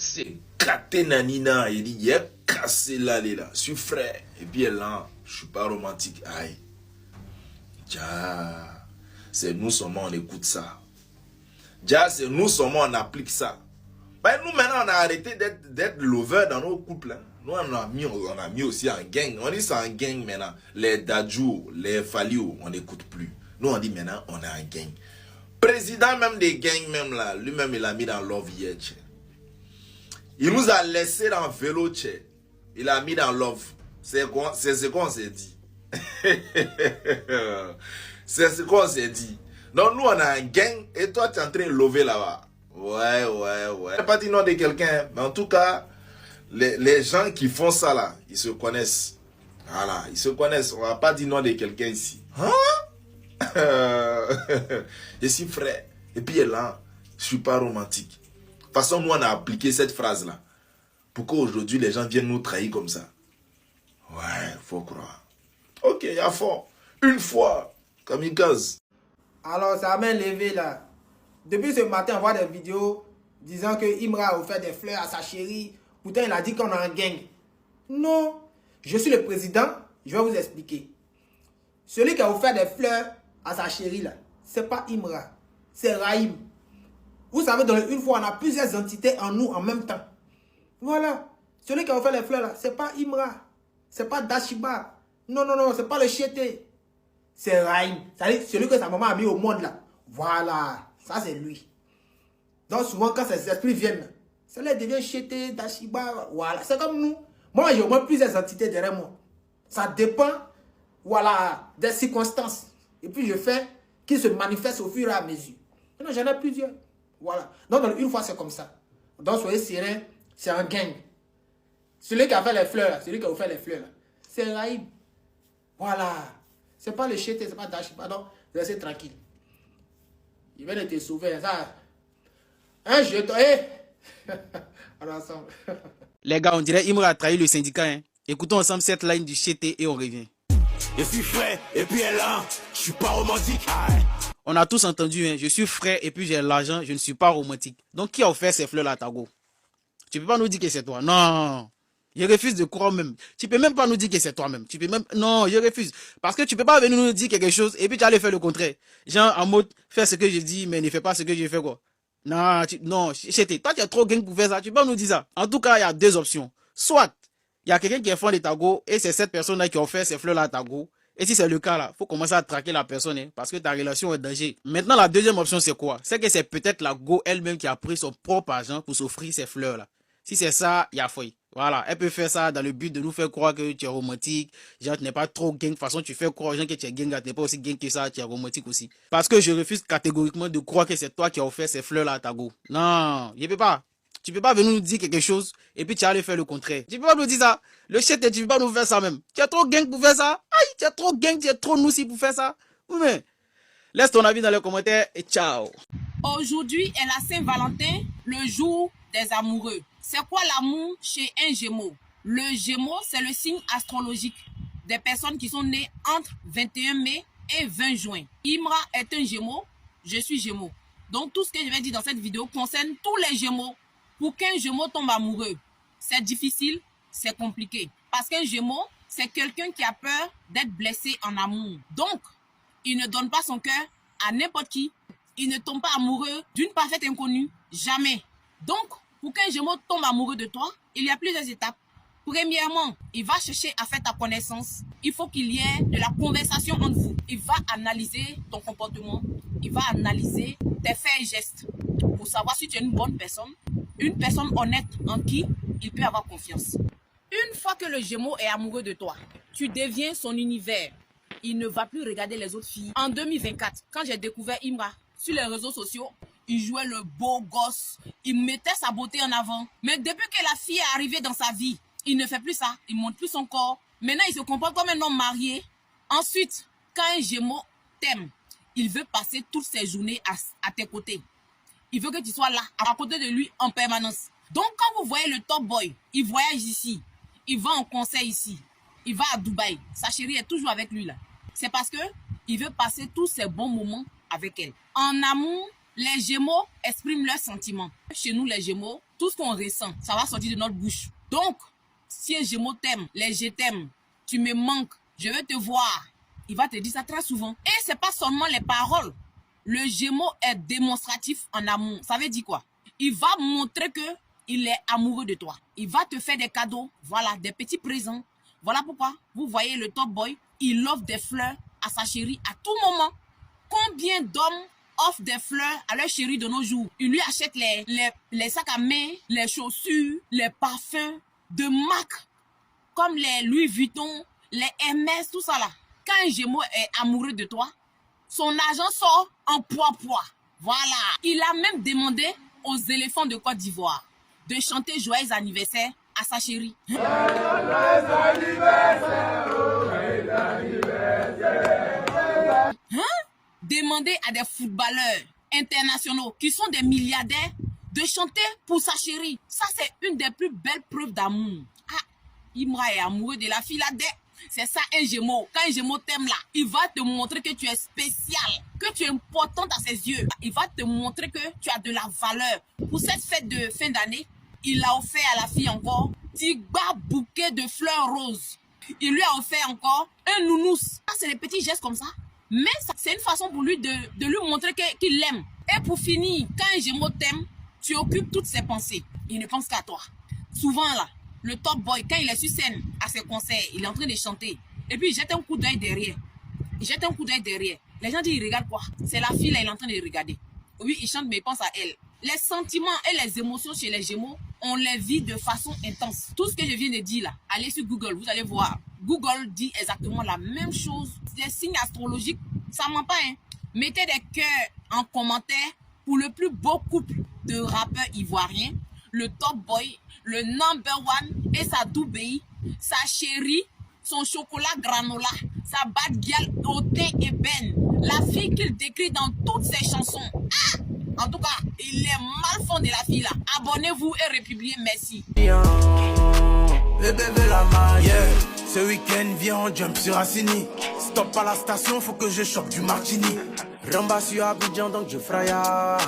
C'est Katenanina. Il dit, il est cassé là, là. Je suis frère. Et puis elle là, je suis pas romantique. Aïe. Déjà, c'est nous seulement on écoute ça. Déjà, c'est nous seulement on applique ça. Ben, nous maintenant on a arrêté d'être lover dans nos couples. Hein. Nous on a mis aussi en gang. On dit c'est en gang maintenant. Les Dadjou, les Faliou, on n'écoute plus. Nous on dit maintenant on est en gang. Président même des gangs même là, lui-même il a mis dans Love hier. Il nous a laissé dans vélo. Il a mis dans Love. C'est ce qu'on s'est dit. C'est ce qu'on s'est dit. Donc nous on a un gang et toi tu es en train de lover là-bas. Ouais. Je ne vais pas dire nom de quelqu'un, mais en tout cas, les gens qui font ça là, ils se connaissent. Voilà, ils se connaissent. On ne va pas dire nom de quelqu'un ici. Hein? Je suis frère. Et puis là, je ne suis pas romantique. De toute façon, nous on a appliqué cette phrase là. Pourquoi aujourd'hui les gens viennent nous trahir comme ça? Ouais, faut croire. Ok, il y a fort. Une fois, kamikaze. Alors, ça m'a levé là. Depuis ce matin, on voit des vidéos disant que Imra a offert des fleurs à sa chérie. Pourtant, il a dit qu'on a un gang. Non, je suis le président, je vais vous expliquer. Celui qui a offert des fleurs à sa chérie là, c'est pas Imra, c'est Raïm. Vous savez, dans une fois, on a plusieurs entités en nous en même temps. Voilà. Celui qui a offert les fleurs là, c'est pas Imra, c'est pas Dashiba. Non, c'est pas le Chété. C'est Raïm. C'est-à-dire celui que sa maman a mis au monde là. Voilà. Ça, c'est lui. Donc, souvent, quand ces esprits viennent, ça les devient Chété, Dashiba, voilà. C'est comme nous. Moi, j'ai au moins plusieurs entités derrière moi. Ça dépend, voilà, des circonstances. Et puis, je fais qu'ils se manifestent au fur et à mesure. Non, j'en ai plusieurs. Voilà. Donc, une fois, c'est comme ça. Donc, soyez serein, c'est un gang. Celui qui a fait les fleurs, celui qui a offert les fleurs, c'est Raïm. Voilà. C'est pas le Chété, c'est pas Dashiba. Donc, restez tranquille. Il vient de te sauver, ça. Un jeton, on est ensemble. Les gars, on dirait Imra a trahi le syndicat. Hein. Écoutons ensemble cette ligne du Chété et on revient. Je suis frais et puis elle là, je suis pas romantique. On a tous entendu, hein. Je suis frais et puis j'ai l'argent, je ne suis pas romantique. Donc qui a offert ces fleurs là à Tago? Tu peux pas nous dire que c'est toi. Non. Je refuse de croire même. Tu peux même pas nous dire que c'est toi-même. Tu peux même... Non, je refuse. Parce que tu peux pas venir nous dire quelque chose et puis tu allais faire le contraire. Genre en mode, fais ce que je dis, mais ne fais pas ce que je fais quoi. Non, non, Chété, toi tu es trop gang pour faire ça. Tu peux pas nous dire ça. En tout cas, il y a deux options. Soit, il y a quelqu'un qui est fan de Tago et c'est cette personne-là qui a offert ces fleurs-là à Tago. Et si c'est le cas là, faut commencer à traquer la personne hein, parce que ta relation est en danger. Maintenant, la deuxième option, c'est quoi? C'est que c'est peut-être la Go elle-même qui a pris son propre argent pour s'offrir ces fleurs-là. Si c'est ça, il y a fouille. Voilà, elle peut faire ça dans le but de nous faire croire que tu es romantique. Genre, tu n'es pas trop gang. De toute façon, tu fais croire aux gens que tu es gang. Tu n'es pas aussi gang que ça, tu es romantique aussi. Parce que je refuse catégoriquement de croire que c'est toi qui as offert ces fleurs-là à Tago. Non, je peux pas. Tu peux pas venir nous dire quelque chose et puis tu vas aller faire le contraire. Tu peux pas nous dire ça. Le Chété, tu peux pas nous faire ça même. Tu es trop gang pour faire ça. Aïe, tu es trop gang, tu es trop noussi pour faire ça. Oui, mais laisse ton avis dans les commentaires et ciao. Aujourd'hui est la Saint-Valentin, le jour des amoureux. C'est quoi l'amour chez un Gémeaux? Le Gémeaux, c'est le signe astrologique des personnes qui sont nées entre 21 mai et 20 juin. Imra est un Gémeaux, je suis Gémeaux. Donc tout ce que je vais dire dans cette vidéo concerne tous les Gémeaux. Pour qu'un Gémeaux tombe amoureux, c'est difficile, c'est compliqué. Parce qu'un Gémeaux, c'est quelqu'un qui a peur d'être blessé en amour. Donc, il ne donne pas son cœur à n'importe qui. Il ne tombe pas amoureux d'une parfaite inconnue, jamais. Donc, pour qu'un Gémeaux tombe amoureux de toi, il y a plusieurs étapes. Premièrement, il va chercher à faire ta connaissance. Il faut qu'il y ait de la conversation entre vous. Il va analyser ton comportement. Il va analyser tes faits et gestes pour savoir si tu es une bonne personne honnête en qui il peut avoir confiance. Une fois que le Gémeaux est amoureux de toi, tu deviens son univers. Il ne va plus regarder les autres filles. En 2024, quand j'ai découvert Imra sur les réseaux sociaux, il jouait le beau gosse. Il mettait sa beauté en avant. Mais depuis que la fille est arrivée dans sa vie, il ne fait plus ça. Il ne montre plus son corps. Maintenant, il se comporte comme un homme marié. Ensuite, quand un Gémeaux t'aime, il veut passer toutes ses journées à tes côtés. Il veut que tu sois là, à côté de lui en permanence. Donc, quand vous voyez le top boy, il voyage ici. Il va en concert ici. Il va à Dubaï. Sa chérie est toujours avec lui là. C'est parce que il veut passer tous ces bons moments avec elle. En amour, Les Gémeaux expriment leurs sentiments. Chez nous, les Gémeaux, tout ce qu'on ressent, ça va sortir de notre bouche. Donc, si un Gémeaux t'aime, je t'aime, tu me manques, je veux te voir, il va te dire ça très souvent. Et c'est pas seulement les paroles. Le Gémeaux est démonstratif en amour. Ça veut dire quoi? Il va montrer que il est amoureux de toi. Il va te faire des cadeaux, voilà, des petits présents. Voilà pourquoi, vous voyez le top boy, il offre des fleurs à sa chérie à tout moment. Combien d'hommes offrent des fleurs à leur chérie de nos jours? Ils lui achètent les sacs à main, les chaussures, les parfums de marque, comme les Louis Vuitton, les Hermès, tout ça là. Quand un Gémeaux est amoureux de toi, son argent sort en poids. Voilà. Il a même demandé aux éléphants de Côte d'Ivoire de chanter joyeux anniversaire à sa chérie. Demander à des footballeurs internationaux qui sont des milliardaires de chanter pour sa chérie. Ça, c'est une des plus belles preuves d'amour. Ah, Imra est amoureux de la fille là. C'est ça un Gémeaux. Quand un Gémeaux t'aime là, il va te montrer que tu es spécial, que tu es importante à ses yeux. Il va te montrer que tu as de la valeur. Pour cette fête de fin d'année, il a offert à la fille encore un petit bouquet de fleurs roses. Il lui a offert encore un nounous. Ça, c'est des petits gestes comme ça. Mais c'est une façon pour lui de lui montrer qu'il l'aime. Et pour finir, quand un Gémeaux t'aime, tu occupes toutes ses pensées. Il ne pense qu'à toi. Souvent là, le top boy, quand il est sur scène à ses concerts, il est en train de chanter. Et puis il jette un coup d'œil derrière. Les gens disent, il regarde quoi? C'est la fille là, il est en train de regarder. Oui, il chante, mais il pense à elle. Les sentiments et les émotions chez les Gémeaux, on les vit de façon intense. Tout ce que je viens de dire là, allez sur Google, vous allez voir. Google dit exactement la même chose. Les signes astrologiques, ça ment pas, hein. Mettez des cœurs en commentaire pour le plus beau couple de rappeurs ivoiriens, le top boy, le number one et sa doubéi, sa chérie, son chocolat granola, sa bad girl au thé ébène, la fille qu'il décrit dans toutes ses chansons. Ah! En tout cas, il est mal fond de la fille là. Abonnez-vous et republiez, merci. Bébé veut la maille. Yeah. Ce week-end, viens, on jump sur Assini. Stop à la station, faut que je chope du martini. Ramba sur Abidjan, donc je fraya.